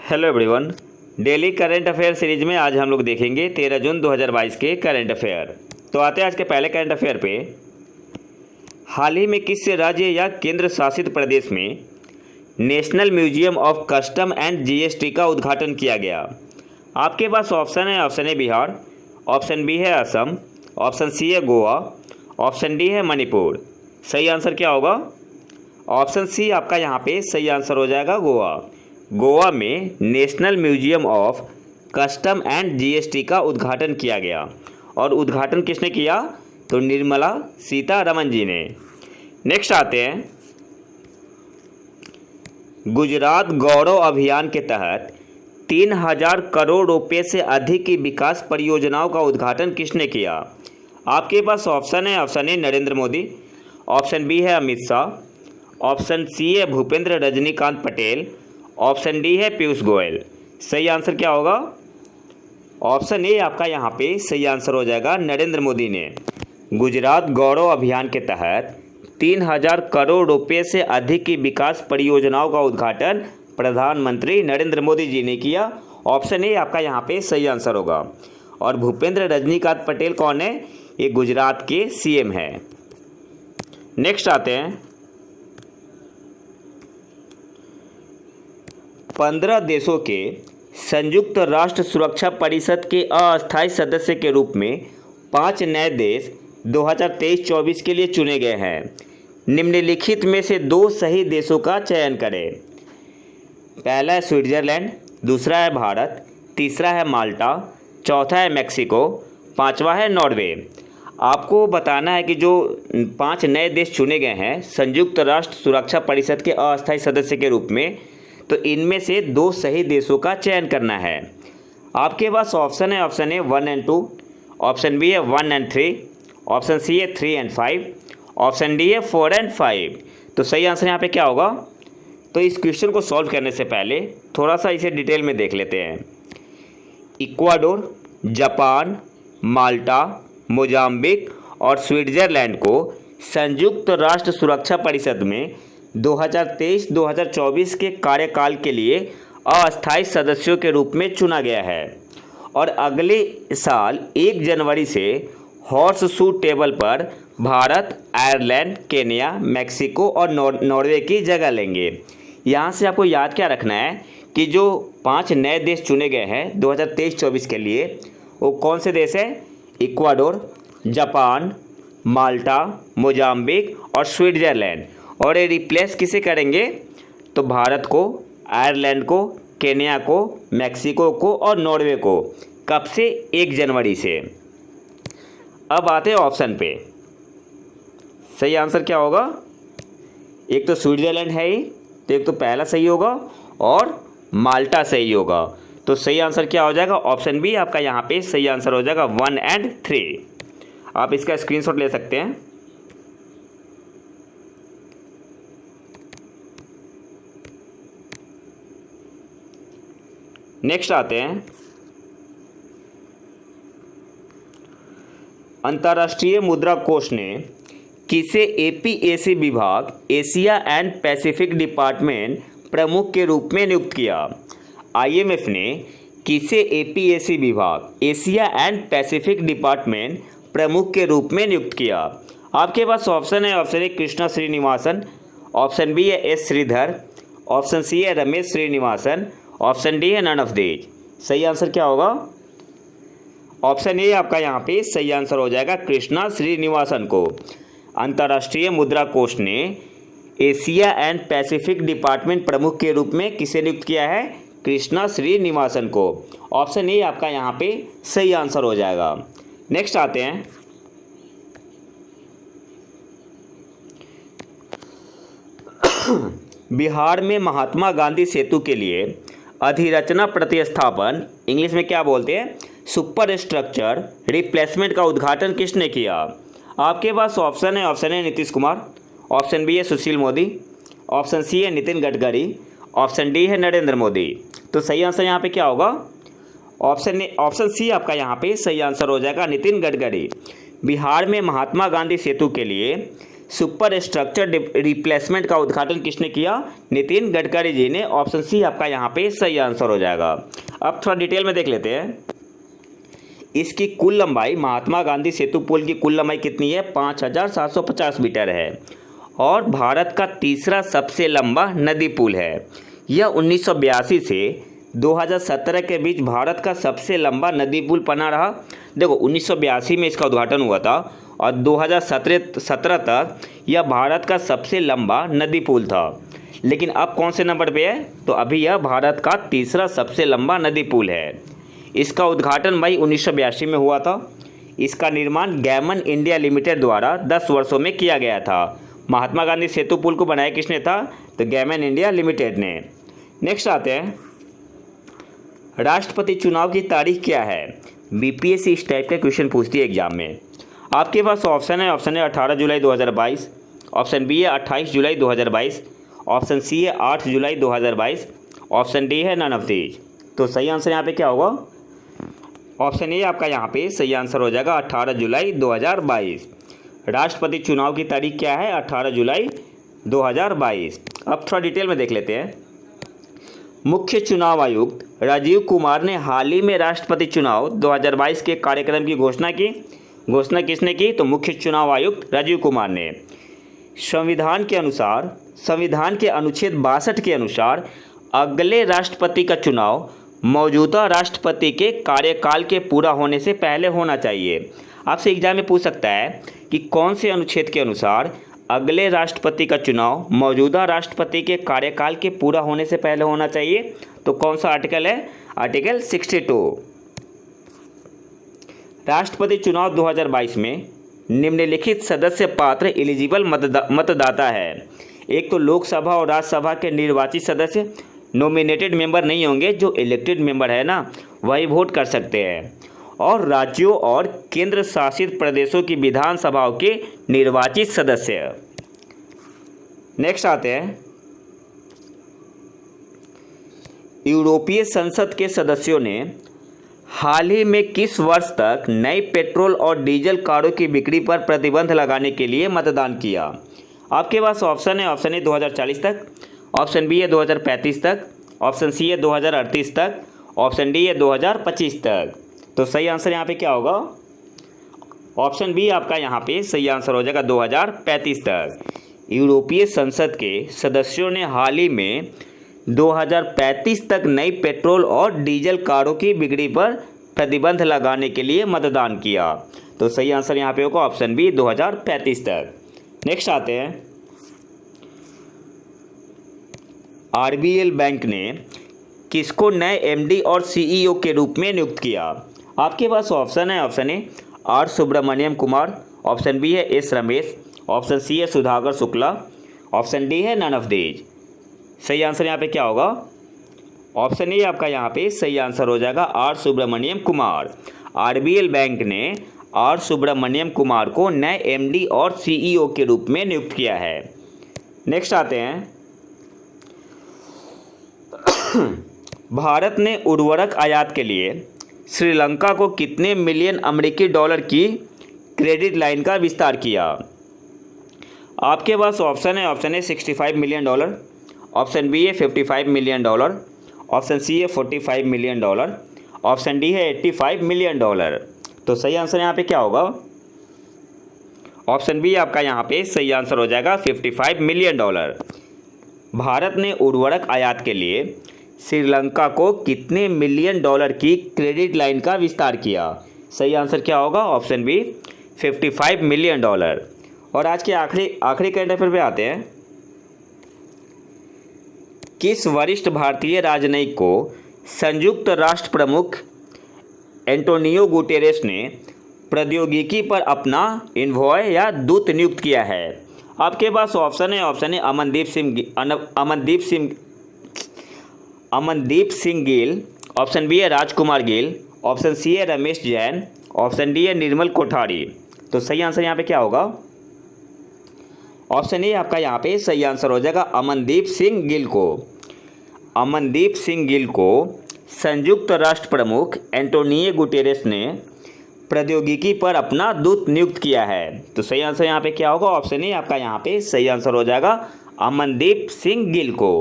Hello everyone. Daily current affair series में आज हम लोग देखेंगे 13 जून 2022 के करंट अफेयर। तो आते हैं आज के पहले करंट अफेयर पे। हाल ही में किस राज्य या केंद्र शासित प्रदेश में national museum of custom and GST का उद्घाटन किया गया? आपके पास ऑप्शन है। Option A Bihar, option B है असम, ऑप्शन सी है गोवा, ऑप्शन डी है मणिपुर। सही आंसर क्या होगा? ऑप्शन सी आपका यहाँ पे सही आंसर हो जाएगा, गोवा। गोवा में national museum of custom and GST का उद्घाटन किया गया। और उद्घाटन किसने किया? तो निर्मला सीतारमण जी ने। नेक्स्ट आते हैं, गुजरात गौरव अभियान के तहत 3000 करोड़ रुपए से अधिक की विकास परियोजनाओं का उद्घाटन किसने किया? आपके पास ऑप्शन है। Option A Narendra Modi, option B है अमित शाह, ऑप्शन सी है भूपेंद्र रजनीकांत पटेल, ऑप्शन डी है पीयूष गोयल। सही आंसर क्या होगा? ऑप्शन ए आपका यहाँ पे सही आंसर हो जाएगा, नरेंद्र मोदी ने। गुजरात गौरव अभियान के तहत 3000 करोड़ रुपए से अधिक की विकास परियोजनाओं का उद्घाटन प्रधानमंत्री नरेंद्र मोदी जी ने किया। ऑप्शन ए आपका यहाँ पे सही आंसर होगा। और भूपेंद्र रजनीकांत पटेल कौन है? ये गुजरात के सीएम है। नेक्स्ट आते हैं, 15 देशों के संयुक्त राष्ट्र सुरक्षा परिषद के अस्थायी सदस्य के रूप में 5 नए देश 2023-24 के लिए चुने गए हैं। निम्नलिखित में से 2 सही देशों का चयन करें। पहला है स्विट्जरलैंड, दूसरा है भारत, तीसरा है माल्टा, चौथा है मैक्सिको, पांचवा है नॉर्वे। आपको बताना है कि जो 5 नए देश चुने गए हैं संयुक्त राष्ट्र सुरक्षा परिषद के अस्थायी सदस्य के रूप में, तो इनमें से 2 सही देशों का चयन करना है। आपके पास ऑप्शन है। ऑप्शन ए 1 और 2, ऑप्शन बी है 1 और 3, ऑप्शन सी है 3 और 5, ऑप्शन डी है 4 और 5। तो सही आंसर यहाँ पे क्या होगा? तो इस क्वेश्चन को सॉल्व करने से पहले थोड़ा सा इसे डिटेल में देख लेते हैं। इक्वाडोर, जापान, माल्टा, मोजाम्बिक और स्विट्जरलैंड को संयुक्त राष्ट्र सुरक्षा परिषद में 2023-2024 के कार्यकाल के लिए अस्थायी सदस्यों के रूप में चुना गया है। और अगले साल 1 जनवरी से हॉर्स शू टेबल पर भारत, आयरलैंड, केन्या, मैक्सिको और नॉर्वे की जगह लेंगे। यहाँ से आपको याद क्या रखना है कि जो 5 नए देश चुने गए हैं 2023-24 के लिए, वो कौन से देश हैं? इक्वाडोर, जापान, माल्टा, मोजाम्बिक और स्विट्जरलैंड। और ये रिप्लेस किसे करेंगे? तो भारत को, आयरलैंड को, केन्या को, मैक्सिको को और नॉर्वे को। कब से? 1 जनवरी से। अब आते हैं ऑप्शन पे। सही आंसर क्या होगा? एक तो स्विट्जरलैंड है ही, तो एक तो पहला सही होगा और माल्टा सही होगा। तो सही आंसर क्या हो जाएगा? ऑप्शन बी आपका यहाँ पे सही आंसर हो जाएगा, 1 और 3। आप इसका स्क्रीनशॉट ले सकते हैं। नेक्स्ट आते हैं, अंतर्राष्ट्रीय मुद्रा कोष ने किसे एपीएसी विभाग एशिया एंड पैसिफिक डिपार्टमेंट प्रमुख के रूप में नियुक्त किया? आईएमएफ ने किसे एपीएसी विभाग एशिया एंड पैसिफिक डिपार्टमेंट प्रमुख के रूप में नियुक्त किया? आपके पास ऑप्शन है। Option A Krishna Srinivasan, option B है एस श्रीधर, ऑप्शन सी है रमेश श्रीनिवासन, ऑप्शन डी है नन ऑफ दीज। सही आंसर क्या होगा? ऑप्शन ए आपका यहाँ पे सही आंसर हो जाएगा, कृष्णा श्रीनिवासन को। अंतर्राष्ट्रीय मुद्रा कोष ने एशिया एंड पैसिफिक डिपार्टमेंट प्रमुख के रूप में किसे नियुक्त किया है? कृष्णा श्रीनिवासन को। ऑप्शन ए आपका यहाँ पे सही आंसर हो जाएगा। नेक्स्ट आते हैं, बिहार में महात्मा गांधी सेतु के लिए अधिरचना प्रतिस्थापन, इंग्लिश में क्या बोलते हैं, सुपर स्ट्रक्चर रिप्लेसमेंट का उद्घाटन किसने किया? आपके पास ऑप्शन है। Option A Nitish Kumar, option B है सुशील मोदी, ऑप्शन सी है नितिन गडकरी, ऑप्शन डी है नरेंद्र मोदी। तो सही आंसर यहाँ पे क्या होगा? ऑप्शन सी आपका यहाँ पे सही आंसर हो जाएगा, नितिन गडकरी। बिहार में महात्मा गांधी सेतु के लिए सुपर स्ट्रक्चर रिप्लेसमेंट का उद्घाटन किसने किया? नितिन गडकरी जी ने। ऑप्शन सी आपका यहाँ पे सही आंसर हो जाएगा। अब थोड़ा डिटेल में देख लेते हैं। इसकी कुल लंबाई, महात्मा गांधी सेतु पुल की कुल लंबाई कितनी है? 5750 मीटर है और भारत का तीसरा सबसे लंबा नदी पुल है। यह 1982 से 2017 के बीच भारत का सबसे लंबा नदी पुल बना रहा। देखो 1982 में इसका उद्घाटन हुआ था और 2017 तक यह भारत का सबसे लंबा नदी पुल था। लेकिन अब कौन से नंबर पे है? तो अभी यह भारत का तीसरा सबसे लंबा नदी पुल है। इसका उद्घाटन मई 1982 में हुआ था। इसका निर्माण गैमन इंडिया लिमिटेड द्वारा 10 वर्षों में किया गया था। महात्मा गांधी सेतु पुल को बनाया किसने था? तो गैमन इंडिया लिमिटेड ने। नेक्स्ट आते हैं, राष्ट्रपति चुनाव की तारीख क्या है? बीपीएससी इस टाइप का क्वेश्चन पूछती है एग्जाम में। आपके पास ऑप्शन है 18 जुलाई 2022, ऑप्शन बी है 28 जुलाई 2022, ऑप्शन सी है 8 जुलाई 2022, ऑप्शन डी है नन ऑफ दीज। तो सही आंसर यहाँ पे क्या होगा? ऑप्शन ए आपका यहाँ पे सही आंसर हो जाएगा 18 जुलाई 2022। राष्ट्रपति चुनाव की तारीख क्या है? 18 जुलाई 2022। अब थोड़ा डिटेल में देख लेते हैं। मुख्य चुनाव आयुक्त राजीव कुमार ने हाल ही में राष्ट्रपति चुनाव 2022 के कार्यक्रम की घोषणा की। घोषणा किसने की? तो मुख्य चुनाव आयुक्त राजीव कुमार ने। संविधान के अनुच्छेद 62 के अनुसार अगले राष्ट्रपति का चुनाव मौजूदा राष्ट्रपति के कार्यकाल के पूरा होने से पहले होना चाहिए। आपसे एग्जाम में पूछ सकता है कि कौन से अनुच्छेद के अनुसार अगले राष्ट्रपति का चुनाव मौजूदा राष्ट्रपति के कार्यकाल के पूरा होने से पहले होना चाहिए। तो कौन सा आर्टिकल है? आर्टिकल 62। राष्ट्रपति चुनाव 2022 में निम्नलिखित सदस्य पात्र एलिजिबल मतदाता है। एक तो लोकसभा और राज्यसभा के निर्वाचित सदस्य, नॉमिनेटेड मेंबर नहीं होंगे, जो इलेक्टेड मेंबर है ना वही वोट कर सकते हैं, और राज्यों और केंद्र शासित प्रदेशों की विधानसभाओं के निर्वाचित सदस्य। नेक्स्ट आते हैं, यूरोपीय संसद के सदस्यों ने हाल ही में किस वर्ष तक नई पेट्रोल और डीजल कारों की बिक्री पर प्रतिबंध लगाने के लिए मतदान किया? आपके पास ऑप्शन है, ऑप्शन ए 2040 तक, ऑप्शन बी है 2035 तक, ऑप्शन सी है 2038 तक, ऑप्शन डी है 2025 तक। तो सही आंसर यहाँ पे क्या होगा? ऑप्शन बी आपका यहाँ पे सही आंसर हो जाएगा 2035 तक। यूरोपीय संसद के सदस्यों ने हाल ही में 2035 तक नई पेट्रोल और डीजल कारों की बिक्री पर प्रतिबंध लगाने के लिए मतदान किया। तो सही आंसर यहाँ पे होगा ऑप्शन बी 2035 तक। नेक्स्ट आते हैं, आरबीएल बैंक ने किसको नए एमडी और सीईओ के रूप में नियुक्त किया? आपके पास ऑप्शन है, option A R Subramaniam Kumar, option B है एस रमेश, ऑप्शन सी है सुधाकर शुक्ला, ऑप्शन डी है नन ऑफ दीज। सही आंसर यहाँ पे क्या होगा? ऑप्शन ए आपका यहाँ पे सही आंसर हो जाएगा R Subramaniam Kumar. RBL bank ने आर सुब्रमण्यम कुमार को नए एमडी और सीईओ के रूप में नियुक्त किया है। नेक्स्ट आते हैं, भारत ने उर्वरक आयात के लिए श्रीलंका को कितने मिलियन अमेरिकी डॉलर की क्रेडिट लाइन का विस्तार किया? आपके पास ऑप्शन है, option A 65 million dollar, option B है 55 मिलियन डॉलर, ऑप्शन सी है 45 मिलियन डॉलर, ऑप्शन डी है 85 मिलियन डॉलर। तो सही आंसर यहाँ पे क्या होगा? ऑप्शन बी आपका यहाँ पे सही आंसर हो जाएगा 55 मिलियन डॉलर। भारत ने उर्वरक आयात के लिए श्रीलंका को कितने मिलियन डॉलर की क्रेडिट लाइन का विस्तार किया? सही आंसर क्या होगा? Option B 55 million dollar. और आज के आखिरी करंट अफेयर पे आते हैं, किस वरिष्ठ भारतीय राजनयिक को संयुक्त राष्ट्र प्रमुख एंटोनियो गुटेरेस ने प्रौद्योगिकी पर अपना इन्वॉय या दूत नियुक्त किया है? आपके पास ऑप्शन है, option A Amandeep Singh Gill, option B है राजकुमार गिल, ऑप्शन सी है रमेश जैन, ऑप्शन डी है निर्मल कोठारी। तो सही आंसर यहाँ पे क्या होगा? ऑप्शन ए आपका यहाँ पे सही आंसर हो जाएगा अमनदीप सिंह गिल को। अमनदीप सिंह गिल को संयुक्त राष्ट्र प्रमुख एंटोनियो गुटेरेस ने प्रौद्योगिकी पर अपना दूत नियुक्त किया है। तो सही आंसर यहाँ पे क्या होगा? ऑप्शन ए आपका यहाँ पे सही आंसर हो जाएगा, अमनदीप सिंह गिल को।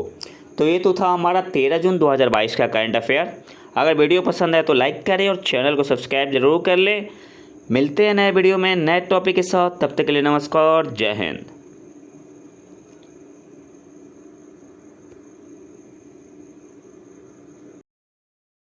तो ये तो था हमारा 13 जून 2022 का करंट अफेयर। अगर वीडियो पसंद आए तो लाइक करें और चैनल को सब्सक्राइब जरूर कर लें। मिलते हैं नए वीडियो में नए टॉपिक के साथ, तब तक के लिए नमस्कार, जय हिंद।